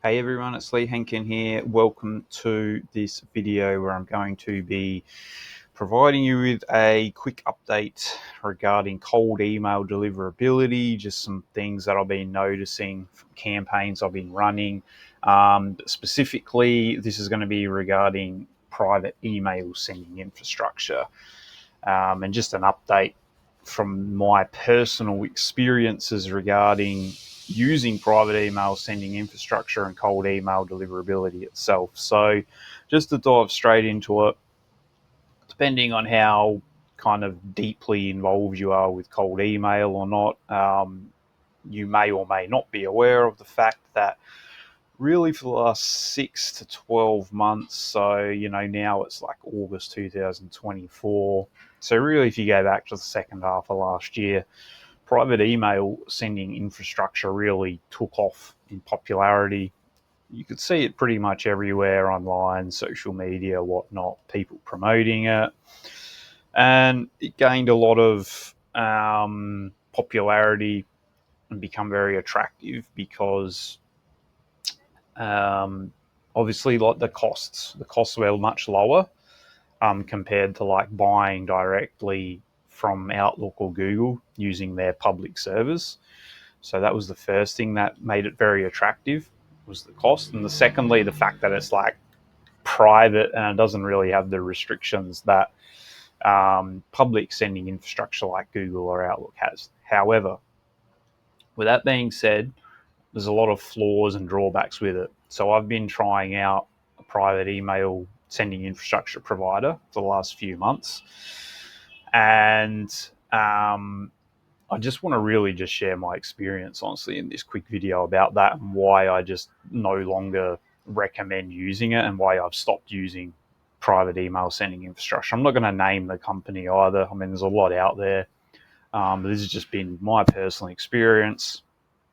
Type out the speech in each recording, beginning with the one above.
Hey everyone, it's Lee Henkin here. Welcome to this video where I'm going to be providing you with a quick update regarding cold email deliverability, just some things that I've been noticing from campaigns I've been running. Specifically, this is going to be regarding private email sending infrastructure, and just an update from my personal experiences regarding using private email sending infrastructure and cold email deliverability itself. So just to dive straight into it, depending on how kind of deeply involved you are with cold email or not, you may or may not be aware of the fact that really for the last 6 to 12 months, so now it's like August 2024, so really if you go back to the second half of last year, private email sending infrastructure really took off in popularity. You could see it pretty much everywhere online, social media, whatnot, people promoting it. And it gained a lot of popularity and become very attractive because obviously like the costs were much lower compared to like buying directly from Outlook or Google using their public servers. So that was the first thing that made it very attractive, was the cost. And secondly, the fact that it's like private and it doesn't really have the restrictions that public sending infrastructure like Google or Outlook has. However, with that being said, there's a lot of flaws and drawbacks with it. So I've been trying out a private email sending infrastructure provider for the last few months. And I just want to really just share my experience, honestly, in this quick video about that and why I just no longer recommend using it and why I've stopped using private email sending infrastructure. I'm not going to name the company either. I mean, there's a lot out there. But this has just been my personal experience.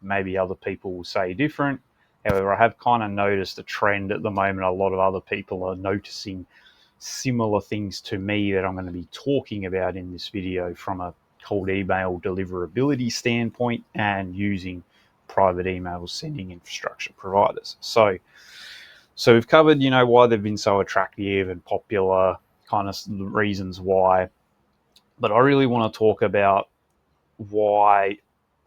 Maybe other people will say different. However, I have kind of noticed a trend at the moment. A lot of other people are noticing similar things to me that I'm going to be talking about in this video from a cold email deliverability standpoint and using private email sending infrastructure providers. So we've covered, why they've been so attractive and popular, kind of the reasons why. But I really want to talk about why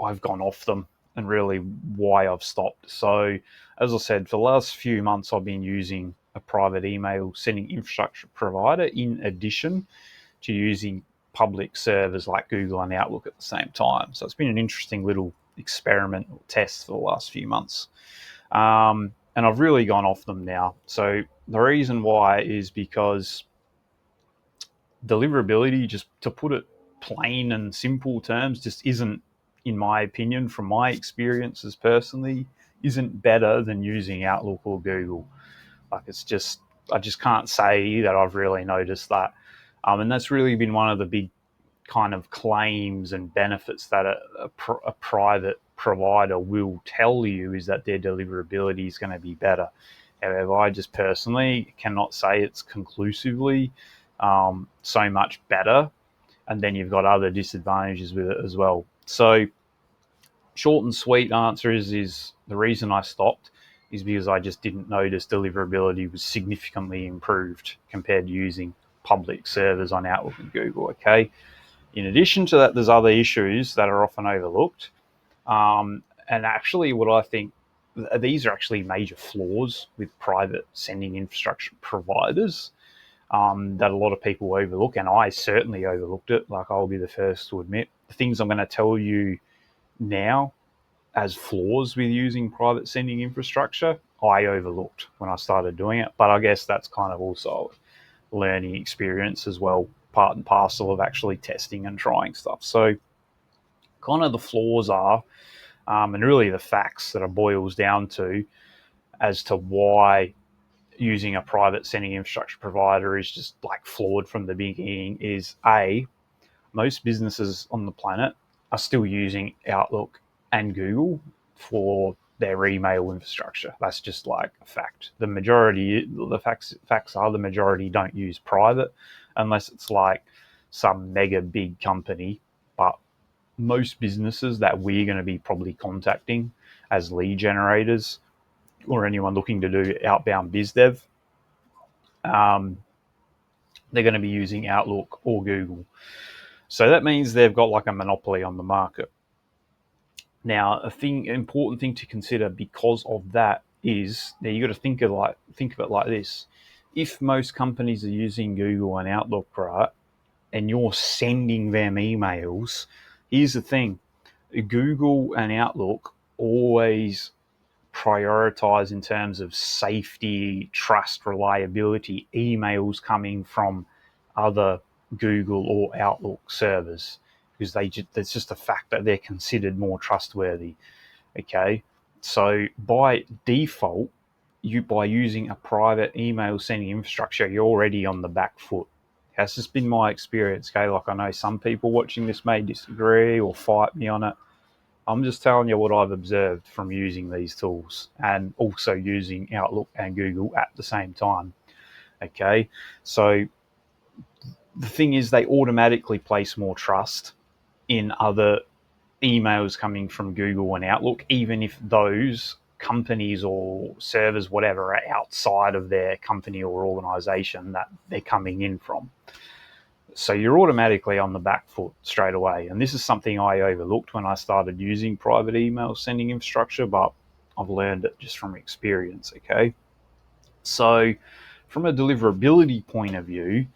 I've gone off them and really why I've stopped. So, as I said, for the last few months, I've been using a private email sending infrastructure provider in addition to using public servers like Google and Outlook at the same time. So, it's been an interesting little experiment or test for the last few months. And I've really gone off them now. So, the reason why is because deliverability, just to put it plain and simple terms, just isn't, in my opinion, from my experiences personally, isn't better than using Outlook or Google. Like I just can't say that I've really noticed that. And that's really been one of the big kind of claims and benefits that a private provider will tell you, is that their deliverability is going to be better. However, I just personally cannot say it's conclusively so much better. And then you've got other disadvantages with it as well. So short and sweet answer is the reason I stopped is because I just didn't notice deliverability was significantly improved compared to using public servers on Outlook and Google. Okay. In addition to that, there's other issues that are often overlooked. And actually, what I think, these are actually major flaws with private sending infrastructure providers that a lot of people overlook, and I certainly overlooked it. Like, I'll be the first to admit. The things I'm going to tell you now as flaws with using private sending infrastructure, I overlooked when I started doing it. But I guess that's kind of also a learning experience as well, part and parcel of actually testing and trying stuff. So kind of the flaws are, and really the facts that it boils down to as to why using a private sending infrastructure provider is just like flawed from the beginning, is most businesses on the planet are still using Outlook and Google for their email infrastructure. That's just like a fact. The facts are the majority don't use private unless it's like some mega big company. But most businesses that we're going to be probably contacting as lead generators or anyone looking to do outbound biz dev, they're going to be using Outlook or Google. So that means they've got like a monopoly on the market. Now, important thing to consider because of that is that you got to think of it like this: if most companies are using Google and Outlook, right, and you're sending them emails, here's the thing: Google and Outlook always prioritize in terms of safety, trust, reliability, emails coming from other Google or Outlook servers, because it's just a fact that they're considered more trustworthy. Okay, so by default, by using a private email sending infrastructure, you're already on the back foot. That's just been my experience. Okay, like I know some people watching this may disagree or fight me on it. I'm just telling you what I've observed from using these tools and also using Outlook and Google at the same time. Okay, so the thing is, they automatically place more trust in other emails coming from Google and Outlook, even if those companies or servers, whatever, are outside of their company or organization that they're coming in from. So you're automatically on the back foot straight away. And this is something I overlooked when I started using private email sending infrastructure, but I've learned it just from experience. Okay. So from a deliverability point of view,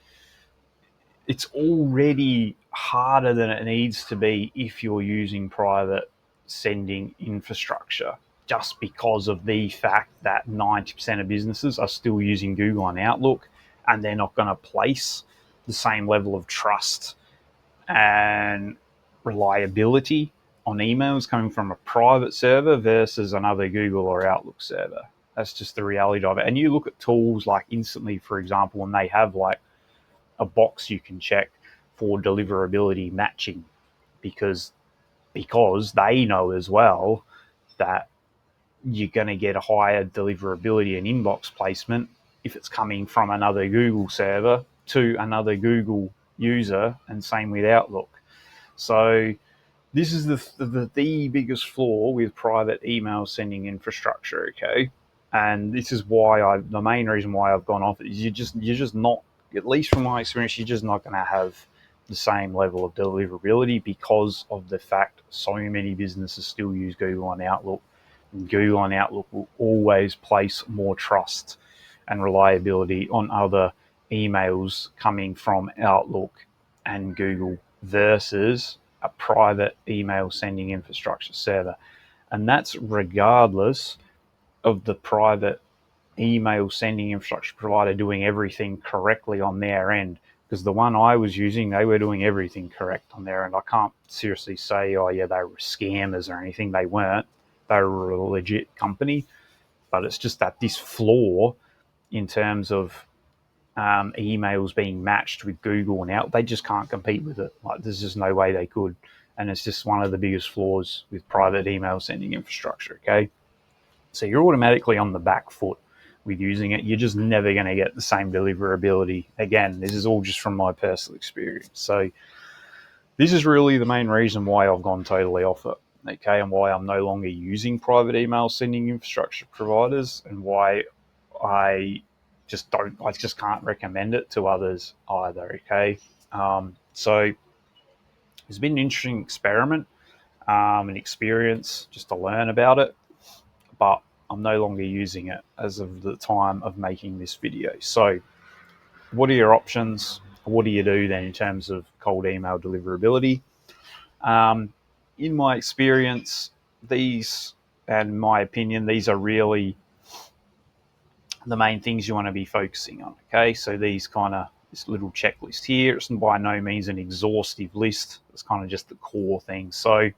it's already harder than it needs to be if you're using private sending infrastructure, just because of the fact that 90% of businesses are still using Google and Outlook, and they're not going to place the same level of trust and reliability on emails coming from a private server versus another Google or Outlook server. That's just the reality of it. And you look at tools like Instantly, for example, and they have like a box you can check for deliverability matching, because they know as well that you're going to get a higher deliverability and inbox placement if it's coming from another Google server to another Google user, and same with Outlook. So this is the biggest flaw with private email sending infrastructure. Okay, and this is why the main reason why I've gone off it is you're just not, at least from my experience, you're just not going to have the same level of deliverability, because of the fact so many businesses still use Google and Outlook. And Google and Outlook will always place more trust and reliability on other emails coming from Outlook and Google versus a private email sending infrastructure server. And that's regardless of the private email sending infrastructure provider doing everything correctly on their end. Because the one I was using, they were doing everything correct on their end. I can't seriously say, oh yeah, they were scammers or anything. They weren't. They were a legit company. But it's just that this flaw in terms of emails being matched with Google and Outlook, they just can't compete with it. Like, there's just no way they could. And it's just one of the biggest flaws with private email sending infrastructure. Okay, so you're automatically on the back foot with using it. You're just never going to get the same deliverability. Again, this is all just from my personal experience. So this is really the main reason why I've gone totally off it. Okay, and why I'm no longer using private email sending infrastructure providers, and why I just can't recommend it to others either. Okay, so it's been an interesting experiment, an experience just to learn about it, but I'm no longer using it as of the time of making this video. So what are your options? What do you do then in terms of cold email deliverability? In my experience, these, and my opinion, these are really the main things you want to be focusing on. Okay, so this little checklist here, it's by no means an exhaustive list. It's kind of just the core things. So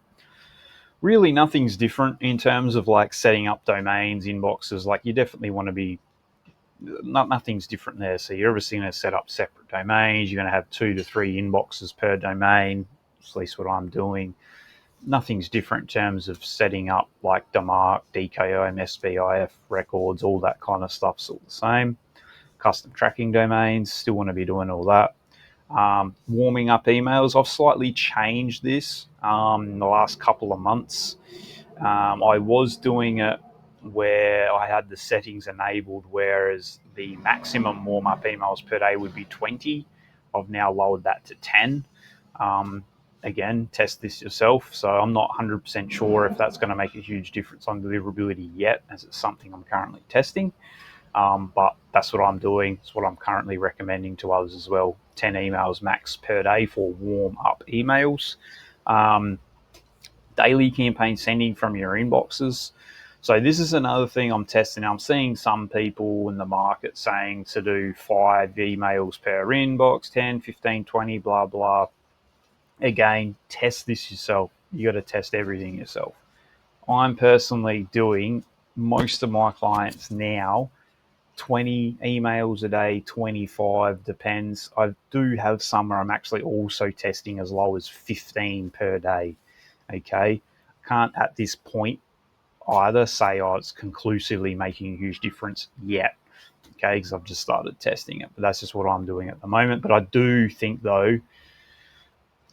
really nothing's different in terms of like setting up domains, inboxes. Like, you definitely want to be, nothing's different there. So you're obviously going to set up separate domains. You're going to have 2 to 3 inboxes per domain, at least what I'm doing. Nothing's different in terms of setting up like DMARC, DKIM, SBIF records, all that kind of stuff's all the same. Custom tracking domains, still want to be doing all that. Warming up emails, I've slightly changed this in the last couple of months. I was doing it where I had the settings enabled, whereas the maximum warm-up emails per day would be 20. I've now lowered that to 10. Again, test this yourself. So I'm not 100% sure if that's going to make a huge difference on deliverability yet, as it's something I'm currently testing. But that's what I'm doing. It's what I'm currently recommending to others as well. 10 emails max per day for warm-up emails. Daily campaign sending from your inboxes. So this is another thing I'm testing. I'm seeing some people in the market saying to do 5 emails per inbox, 10, 15, 20, blah, blah. Again, test this yourself. You got to test everything yourself. I'm personally doing most of my clients now 20 emails a day, 25, depends. I do have some where I'm actually also testing as low as 15 per day. Okay, can't at this point either say, oh, it's conclusively making a huge difference yet. Okay, because I've just started testing it, but that's just what I'm doing at the moment. But I do think, though,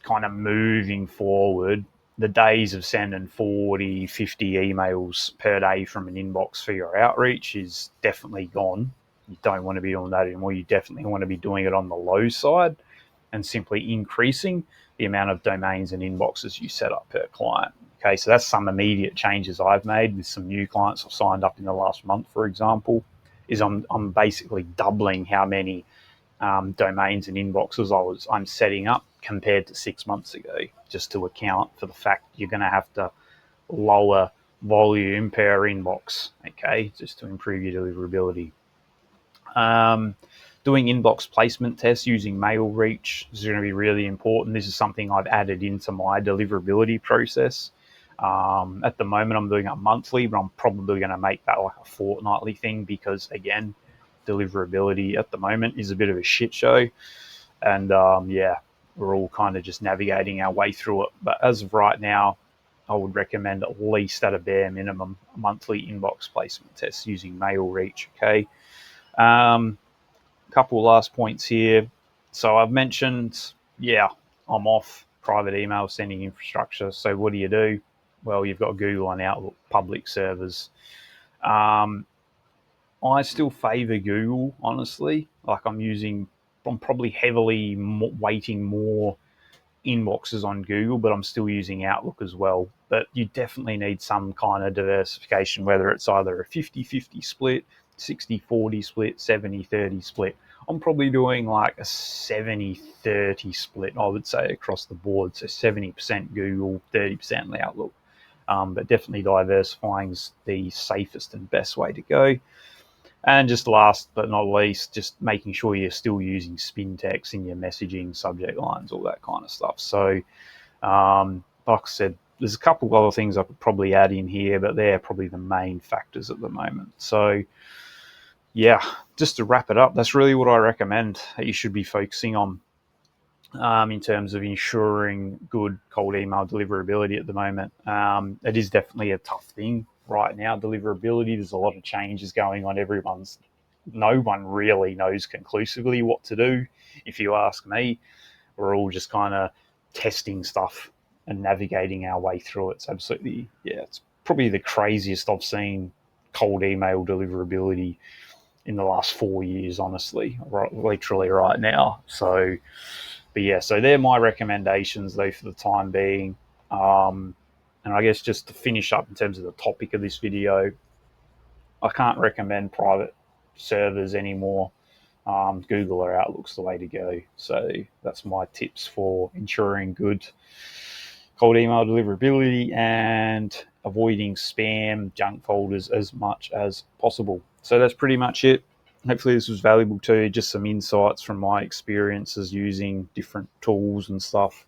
kind of moving forward, the days of sending 40, 50 emails per day from an inbox for your outreach is definitely gone. You don't want to be doing that anymore. You definitely want to be doing it on the low side and simply increasing the amount of domains and inboxes you set up per client. Okay, so that's some immediate changes I've made with some new clients I've signed up in the last month, for example, is I'm basically doubling how many domains and inboxes I'm setting up compared to 6 months ago, just to account for the fact you're going to have to lower volume per inbox, okay, just to improve your deliverability. Doing inbox placement tests using mail reach is going to be really important. This is something I've added into my deliverability process. At the moment, I'm doing it monthly, but I'm probably going to make that like a fortnightly thing because, again, deliverability at the moment is a bit of a shit show. And yeah, we're all kind of just navigating our way through it. But as of right now, I would recommend at least at a bare minimum a monthly inbox placement test using mail reach, okay? Couple last points here. So I've mentioned, yeah, I'm off private email sending infrastructure. So what do? Well, you've got Google and Outlook public servers. I still favor Google, honestly. Like I'm probably heavily weighting more inboxes on Google, but I'm still using Outlook as well. But you definitely need some kind of diversification, whether it's either a 50-50 split, 60-40 split, 70-30 split. I'm probably doing like a 70-30 split, I would say, across the board. So 70% Google, 30% Outlook. But definitely diversifying is the safest and best way to go. And just last but not least, just making sure you're still using spin text in your messaging, subject lines, all that kind of stuff. So, like I said, there's a couple of other things I could probably add in here, but they're probably the main factors at the moment. So, yeah, just to wrap it up, that's really what I recommend that you should be focusing on in terms of ensuring good cold email deliverability at the moment. It is definitely a tough thing right now, deliverability. There's a lot of changes going on. No one really knows conclusively what to do. If you ask me, we're all just kind of testing stuff and navigating our way through it. It's absolutely, yeah, it's probably the craziest I've seen cold email deliverability in the last 4 years, honestly, literally right now. So, but yeah, so they're my recommendations though for the time being. And I guess just to finish up in terms of the topic of this video, I can't recommend private servers anymore. Google or Outlook's the way to go. So that's my tips for ensuring good cold email deliverability and avoiding spam, junk folders as much as possible. So that's pretty much it. Hopefully this was valuable too, just some insights from my experiences using different tools and stuff.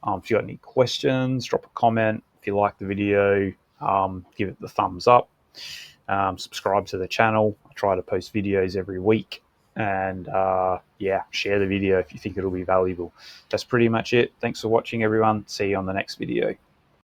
If you got any questions, drop a comment. If you like the video, give it the thumbs up. Subscribe to the channel. I try to post videos every week. And yeah, share the video if you think it'll be valuable. That's pretty much it. Thanks for watching, everyone. See you on the next video.